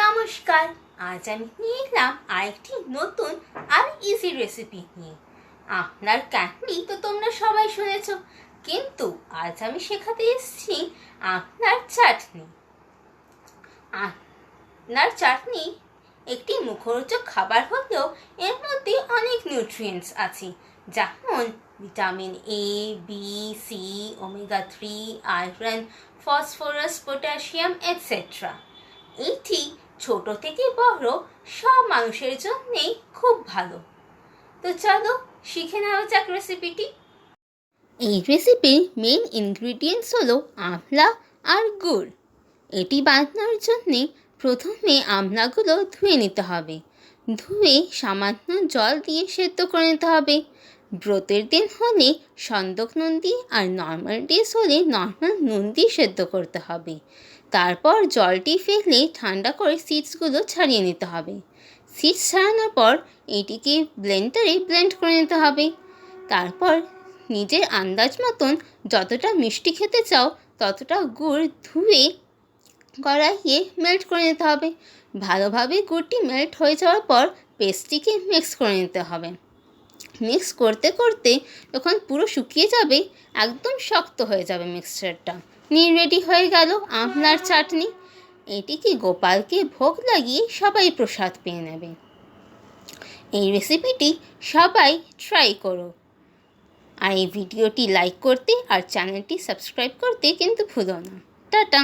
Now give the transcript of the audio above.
নমস্কার, আজ আমি নিয়ে এলাম আরেকটি নতুন আর ইজি রেসিপি নিয়ে। আপনার ক্যান্ডি তো তোমরা সবাই শুনেছ, কিন্তু আজ আমি শেখাতে এসেছি আপনার চাটনি। আপনার চাটনি একটি মুখরোচক খাবার হলেও এর মধ্যে অনেক নিউট্রিয়েন্টস আছে, যেমন vitamin A, B, C, omega three, iron, phosphorus, potassium etcetera. এটি ছোট থেকে বড় সব মানুষের জন্যেই খুব ভালো। তো চলো শিখে নেওয়া যাক রেসিপিটি। এই রেসিপির মেন ইনগ্রিডিয়েন্টস হলো আমলা আর গুড়। এটি বানানোর জন্যে প্রথমে আমলাগুলো ধুয়ে নিতে হবে। ধুয়ে সামান্য জল দিয়ে সেদ্ধ করে নিতে হবে। ব্রতের দিন হলে সন্দক নুন দিয়ে, আর নর্মাল ডেজ হলে নর্মাল নুন দিয়ে সেদ্ধ করতে হবে। তারপর জলটি ফেলে ঠান্ডা করে সিডসগুলো ছাড়িয়ে নিতে হবে। সিডস ছাড়ানোর পর এটিকে ব্লেন্ডারে ব্লেন্ড করে নিতে হবে। তারপর নিজের আন্দাজ মতন যতটা মিষ্টি খেতে চাও ততটা গুড় ধুয়ে কড়াইয়ে মেল্ট করে নিতে হবে। ভালোভাবে গুড়টি মেল্ট হয়ে যাওয়ার পর পেস্টটিকে মিক্স করে নিতে হবে। মিক্স করতে করতে যখন পুরো শুকিয়ে যাবে, একদম শক্ত হয়ে যাবে মিক্সচারটা, নিয়ে রেডি হয়ে গেল আমলার চাটনি। এটিকে গোপালকে ভোগ লাগিয়ে সবাই প্রসাদ পেয়ে নেবে। এই রেসিপিটি সবাই ট্রাই করো, আর এই ভিডিওটি লাইক করতে আর চ্যানেলটি সাবস্ক্রাইব করতে কিন্তু ভুলো না। টাটা।